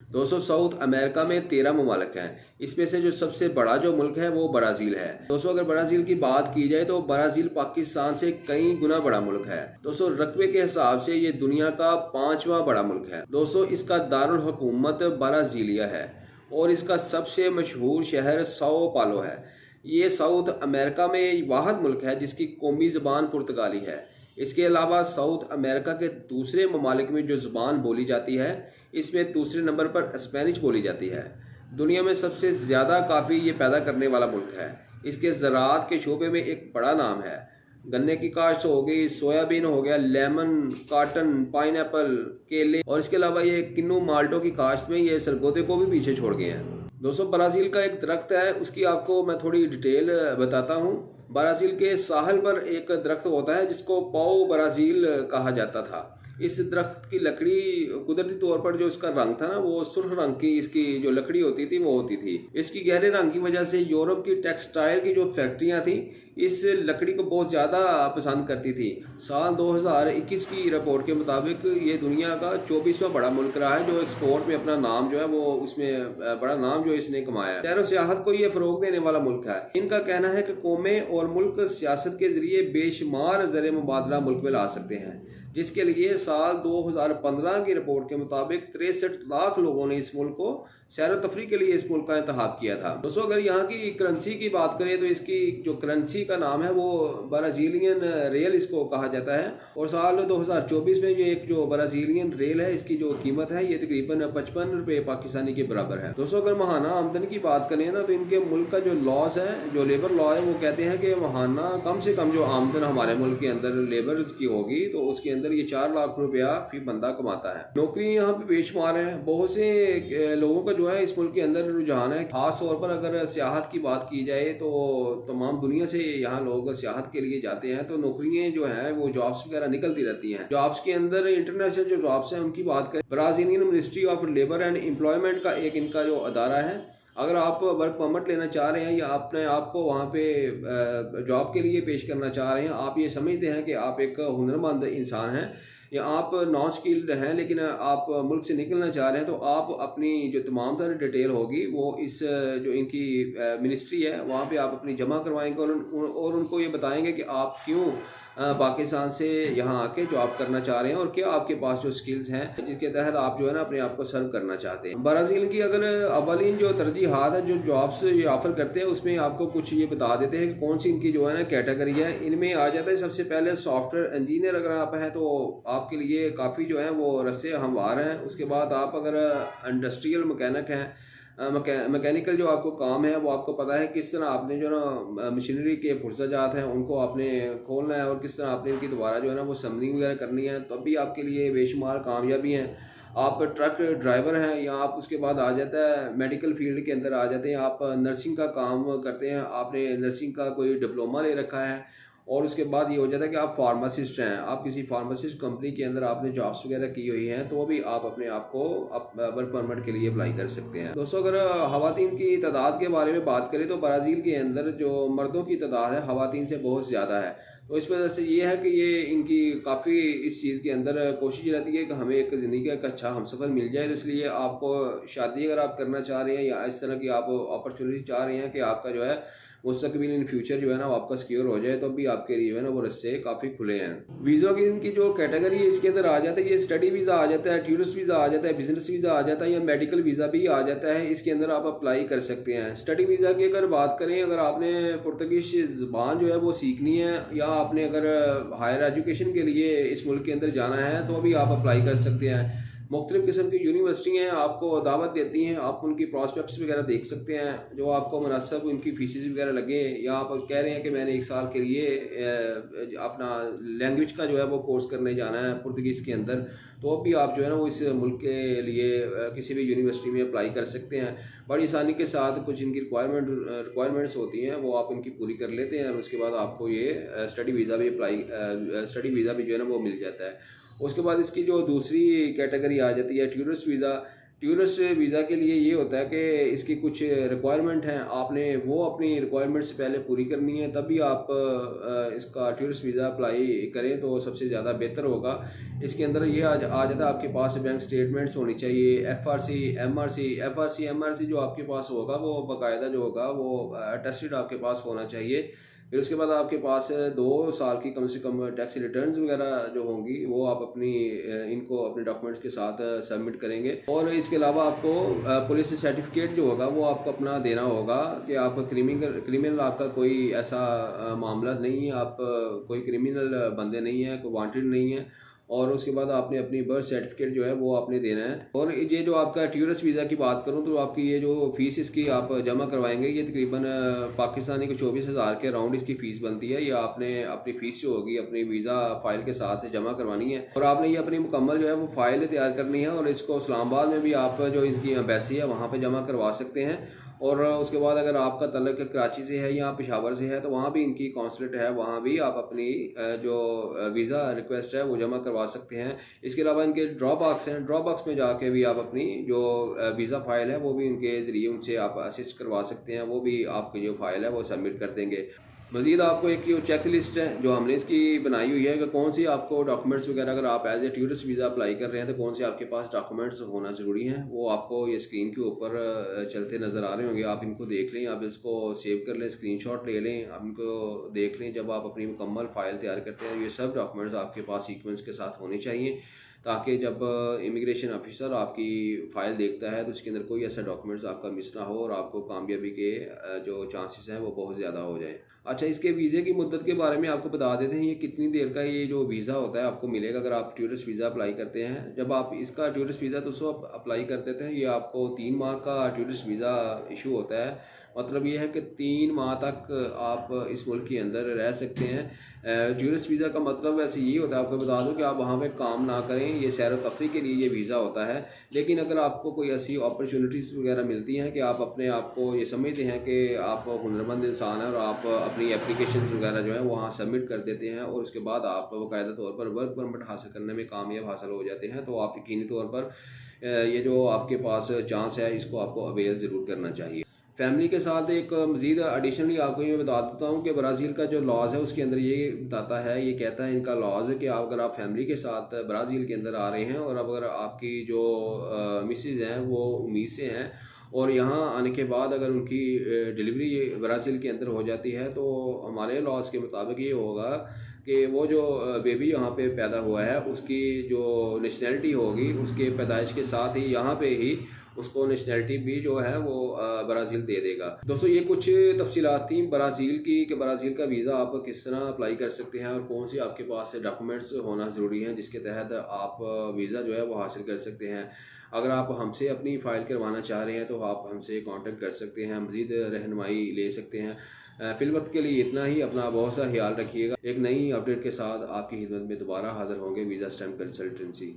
दोस्तों south America में 13 ममालिक हैं। इसमें से जो सबसे बड़ा जो मुल्क है वो ब्राज़ील है। दोस्तों अगर ब्राज़ील की बात की जाए तो ब्राज़ील पाकिस्तान से कई गुना बड़ा मुल्क है। दोस्तों रकबे के हिसाब से ये दुनिया का 5वां बड़ा मुल्क है। दोस्तों इसका दारुल हुकूमत ब्राज़ीलिया है और इसका सबसे मशहूर शहर साओ पालो है। ये साउथ अमेरिका में वाहिद मुल्क है जिसकी कौमी ज़बान पुर्तगाली है। इसके अलावा साउथ अमेरिका के दूसरे ममालिक में जो ज़बान बोली जाती है इसमें दूसरे नंबर पर स्पेनिश बोली जाती है। दुनिया में सबसे ज़्यादा काफ़ी ये पैदा करने वाला मुल्क है। इसके ज़राअत के शोबे में एक बड़ा नाम है। गन्ने की काश्त हो गई, सोयाबीन हो गया, लेमन, काटन, पाइनएप्पल, केले और इसके अलावा ये किन्नू माल्टों की काश्त में ये सरगोदे को भी पीछे छोड़ गए हैं। दोस्तों ब्राज़ील का एक दरख्त है, उसकी आपको मैं थोड़ी डिटेल बताता हूँ। ब्राज़ील के साहल पर एक दरख्त होता है जिसको पाओ ब्राज़ील कहा जाता था। इस दरख्त की लकड़ी कुदरती तौर पर जो इसका रंग था ना वो सुर्ख रंग की इसकी जो लकड़ी होती थी वो होती थी। इसकी गहरे रंग की वजह से यूरोप की टेक्सटाइल की जो फैक्ट्रियां थी इस लकड़ी को बहुत ज़्यादा पसंद करती थी। साल 2021 की रिपोर्ट के मुताबिक ये दुनिया का 24वां बड़ा मुल्क रहा है जो एक्सपोर्ट में अपना नाम जो है वो उसमें बड़ा नाम जो इसने कमाया है। सैर सियाहत को ये फ़रोग देने वाला मुल्क है। इनका कहना है कि कौमें और मुल्क सियासत के ज़रिए बेशुमार ज़र मुबादला मुल्क में ला सकते हैं, जिसके लिए साल 2015 की रिपोर्ट के मुताबिक 63 लाख लोगों ने इस मुल्क को सैर तफरी के लिए इस मुल्क का इंतखाब किया था। दोस्तों अगर यहाँ की करेंसी की बात करें तो इसकी जो करेंसी का नाम है वो ब्राज़ीलियन रियल इसको कहा जाता है और साल 2024 में ये एक जो ब्राज़ीलियन रियल है इसकी जो कीमत है ये तकरीबन 55 रुपये पाकिस्तानी के बराबर है। दोस्तों अगर महाना आमदनी की बात करें ना तो इनके मुल्क का जो लॉज है, जो लेबर लॉ है, वो कहते हैं कि महाना कम से कम जो आमदन हमारे मुल्क के अंदर लेबर की होगी तो उसके अंदर ये 4 लाख रुपया फी बंदा कमाता है। नौकरी यहाँ पे बेशुमार है। बहुत से लोगों का जो है इस मुल्क के अंदर रुझान है। खास तौर पर अगर सियाहत की बात की जाए तो तमाम दुनिया से यहाँ लोग सियाहत के लिए जाते हैं तो नौकरियाँ जो हैं वो जॉब्स वगैरह निकलती रहती हैं। जॉब्स के अंदर इंटरनेशनल जो जॉब्स हैं उनकी बात करें, Brazilian ministry of labour and employment का एक इनका जो अदारा है। अगर आप वर्क परमिट लेना चाह रहे हैं या अपने आप को वहाँ पे जॉब के लिए पेश करना चाह रहे हैं, आप ये समझते हैं कि आप एक हुनरमंद इंसान हैं या आप नॉन स्किल्ड हैं लेकिन आप मुल्क से निकलना चाह रहे हैं, तो आप अपनी जो तमाम तरह डिटेल होगी वो इस जो इनकी मिनिस्ट्री है वहाँ पे आप अपनी जमा करवाएंगे और उनको ये बताएंगे कि आप क्यों पाकिस्तान से यहाँ आके जॉब करना चाह रहे हैं और क्या आपके पास जो स्किल्स हैं जिसके तहत आप जो है ना अपने आप को सर्व करना चाहते हैं। ब्राज़ील की अगर अवलिन जो तरजीहात है जो जॉब्स ये ऑफर करते हैं उसमें आपको कुछ ये बता देते हैं कि कौन सी इनकी जो है ना कैटेगरी है। इनमें आ जाता है सबसे पहले सॉफ्टवेयर इंजीनियर अगर आप हैं तो आपके लिए काफ़ी जो है वो रस्से हमवार हैं। उसके बाद आप अगर इंडस्ट्रियल मैकेनिक हैं, मैकेनिकल जो आपको काम है वो आपको पता है किस तरह आपने जो ना मशीनरी के पुर्जाजात हैं उनको आपने खोलना है और किस तरह आपने इनकी दोबारा जो है ना वो समरिंग वगैरह करनी है, तब भी आपके लिए बेशुमार कामयाबी हैं। आप ट्रक ड्राइवर हैं या आप उसके बाद आ जाता है मेडिकल फील्ड के अंदर आ जाते हैं, आप नर्सिंग का काम करते हैं, आपने नर्सिंग का कोई डिप्लोमा ले रखा है और उसके बाद ये हो जाता है कि आप फार्मासिस्ट हैं, आप किसी फार्मासिस्ट कंपनी के अंदर आपने जॉब्स वगैरह की हुई हैं तो भी आप अपने आप को वर्क परमिट के लिए अप्लाई कर सकते हैं। दोस्तों अगर ख़वातीन की तादाद के बारे में बात करें तो ब्राज़ील के अंदर जो मर्दों की तादाद है ख़वातीन से बहुत ज़्यादा है। तो इस वजह से ये है कि ये इनकी काफ़ी इस चीज़ के अंदर कोशिश रहती है कि हमें एक ज़िंदगी का एक अच्छा हमसफ़र मिल जाए। तो इसलिए आपको शादी अगर आप करना चाह रहे हैं या इस तरह की आप अपॉर्चुनिटी चाह रहे हैं कि आपका जो है मुस्तकबिल इन फ्यूचर जो है ना वो आपका सिक्योर हो जाए, तो भी आपके लिए जो है ना वो रस्ते काफ़ी खुले हैं। वीज़ा की इनकी जो कैटेगरी है इसके अंदर आ जाता है, ये स्टडी वीज़ा आ जाता है, टूरिस्ट वीज़ा आ जाता है, बिजनेस वीज़ा आ जाता है या मेडिकल वीज़ा भी आ जाता है। इसके अंदर आप अप्लाई कर सकते हैं। स्टडी वीज़ा की अगर बात करें, अगर आपने पुर्तगीज ज़बान जो है वो सीखनी है या आपने अगर हायर एजुकेशन के लिए इस मुल्क के अंदर जाना है तो भी आप अप्लाई कर सकते हैं। मुख्तलिफ़ किस्म की यूनिवर्सिटी हैं आपको दावत देती हैं, आप उनकी प्रॉस्पेक्ट्स वगैरह देख सकते हैं जो आपको मुनासिब उनकी फीसिस वगैरह लगे, या आप कह रहे हैं कि मैंने 1 साल के लिए अपना लैंग्वेज का जो है वो कोर्स करने जाना है पुर्तगीज़ के अंदर, तो अब भी आप जो है ना वो इस मुल्क के लिए किसी भी यूनिवर्सिटी में अप्लाई कर सकते हैं बड़ी आसानी के साथ। कुछ इनकी रिक्वायरमेंट्स होती हैं वो आप इनकी पूरी कर लेते हैं और उसके बाद आपको ये स्टडी वीज़ा भी जो है ना वो मिल जाता है। उसके बाद इसकी जो दूसरी कैटेगरी आ जाती है टूरिस्ट वीज़ा। टूरिस्ट वीज़ा के लिए ये होता है कि इसकी कुछ रिक्वायरमेंट हैं, आपने वो अपनी रिक्वायरमेंट से पहले पूरी करनी है, तभी आप इसका टूरिस्ट वीज़ा अप्लाई करें तो सबसे ज़्यादा बेहतर होगा। इसके अंदर ये आ जाता है, आपके पास बैंक स्टेटमेंट्स होनी चाहिए, एफआरसी जो आपके पास होगा वो बाकायदा जो होगा वो अटेस्टेड आपके पास होना चाहिए। फिर उसके बाद आपके पास 2 साल की कम से कम टैक्स रिटर्न्स वगैरह जो होंगी वो आप अपनी इनको अपने डॉक्यूमेंट्स के साथ सबमिट करेंगे। और इसके अलावा आपको पुलिस सर्टिफिकेट जो होगा वो आपको अपना देना होगा कि आप क्रिमिनल आपका कोई ऐसा मामला नहीं है, आप कोई क्रिमिनल बंदे नहीं है, कोई वांटेड नहीं है। और उसके बाद आपने अपनी बर्थ सर्टिफिकेट जो है वो आपने देना है। और ये जो आपका टूरिस्ट वीज़ा की बात करूं तो आपकी ये जो फ़ीस इसकी आप जमा करवाएंगे, ये तकरीबन पाकिस्तानी को 24,000 के अराउंड इसकी फ़ीस बनती है। ये आपने अपनी फ़ीस जो होगी अपनी वीज़ा फ़ाइल के साथ जमा करवानी है और आपने ये अपनी मुकम्मल जो है वो फ़ाइल तैयार करनी है। और इसको इस्लामाबाद में भी आप जो इनकी एम्बेसी है वहाँ पर जमा करवा सकते हैं। और उसके बाद अगर आपका तल्लक कराची से है या पेशावर से है तो वहाँ भी इनकी कॉन्सुलेट है, वहाँ भी आप अपनी जो वीज़ा रिक्वेस्ट है वो जमा करवा सकते हैं। इसके अलावा इनके ड्रॉप बॉक्स हैं, ड्रॉप बॉक्स में जाके भी आप अपनी जो वीज़ा फ़ाइल है वो भी उनके ज़रिए उनसे आप असिस्ट करवा सकते हैं, वो भी आपकी जो फ़ाइल है वो सबमिट कर देंगे। मज़ीद आपको एक जो चेक लिस्ट है जो हमने इसकी बनाई हुई है कि कौन सी आपको डॉक्यूमेंट्स वगैरह अगर आप as a tourist visa apply कर रहे हैं तो कौन से आपके पास डॉक्यूमेंट्स होना ज़रूरी हैं, वो आपको ये स्क्रीन के ऊपर चलते नज़र आ रहे होंगे। आप इनको देख लें, आप इसको सेव कर लें, स्क्रीनशॉट ले लें, आप इनको देख लें। जब आप अपनी मुकम्मल फ़ाइल तैयार करते हैं ये सब डॉक्यूमेंट्स आपके पास सीक्वेंस के साथ होने चाहिए, ताकि जब इमिग्रेशन ऑफिसर आपकी फ़ाइल देखता है तो उसके अंदर कोई ऐसा डॉक्यूमेंट्स आपका मिस ना हो और आपको कामयाबी के जो चांसेस हैं वो बहुत ज़्यादा हो जाए। अच्छा, इसके वीज़े की मुद्दत के बारे में आपको बता देते हैं, ये कितनी देर का ये जो वीज़ा होता है आपको मिलेगा अगर आप टूरिस्ट वीज़ा अप्लाई करते हैं। जब आप इसका टूरिस्ट वीज़ा तो उसको अप्लाई कर देते हैं, ये आपको 3 माह का टूरिस्ट वीज़ा इशू होता है। मतलब ये है कि 3 माह तक आप इस मुल्क के अंदर रह सकते हैं। टूरिस्ट वीज़ा का मतलब वैसे ये होता है, आपको बता दूं कि आप वहाँ पे काम ना करें, ये सैर व तफरीह के लिए ये वीज़ा होता है। लेकिन अगर आपको कोई ऐसी अपॉर्चुनिटीज़ वगैरह मिलती हैं कि आप अपने आप को ये समझते हैं कि आप हुनरमंद इंसान हैं और आप अपनी एप्लीकेशन वगैरह जो है वहाँ सबमिट कर देते हैं और उसके बाद आप बाकायदा तौर पर वर्क परमिट हासिल करने में कामयाब हासिल हो जाते हैं, तो आप यकीनी तौर पर ये जो आपके पास चांस है इसको आपको अवेल ज़रूर करना चाहिए। फैमिली के साथ एक मज़ीद एडिशनली आपको ये बता देता हूँ कि ब्राज़ील का जो लॉज है उसके अंदर ये बताता है, ये कहता है इनका लॉज है कि आप अगर आप फैमिली के साथ ब्राज़ील के अंदर आ रहे हैं और अब अगर आपकी जो मिसेज़ हैं वो उम्मीद से हैं और यहाँ आने के बाद अगर उनकी डिलीवरी ब्राज़ील के अंदर हो जाती है तो हमारे लॉज के मुताबिक ये होगा कि वो जो बेबी यहाँ पे पैदा हुआ है उसकी जो नेशनैलिटी होगी उसके पैदाइश के साथ ही यहाँ पे ही उसको नेशनैलिटी भी जो है वो ब्राज़ील दे देगा। दोस्तों, ये कुछ तफसीलात थी ब्राज़ील की कि ब्राज़ील का वीज़ा आप किस तरह अप्लाई कर सकते हैं और कौन सी आपके पास से डॉक्यूमेंट्स होना ज़रूरी हैं जिसके तहत आप वीज़ा जो है वो हासिल कर सकते हैं। अगर आप हमसे अपनी फ़ाइल करवाना चाह रहे हैं तो आप हमसे कांटेक्ट कर सकते हैं, मज़ीद रहनुमाई ले सकते हैं। फ़िलवक्त के लिए इतना ही। अपना बहुत सा ख्याल रखिएगा। एक नई अपडेट के साथ आपकी खिदमत में दोबारा हाज़िर होंगे। Visa stamp consultancy.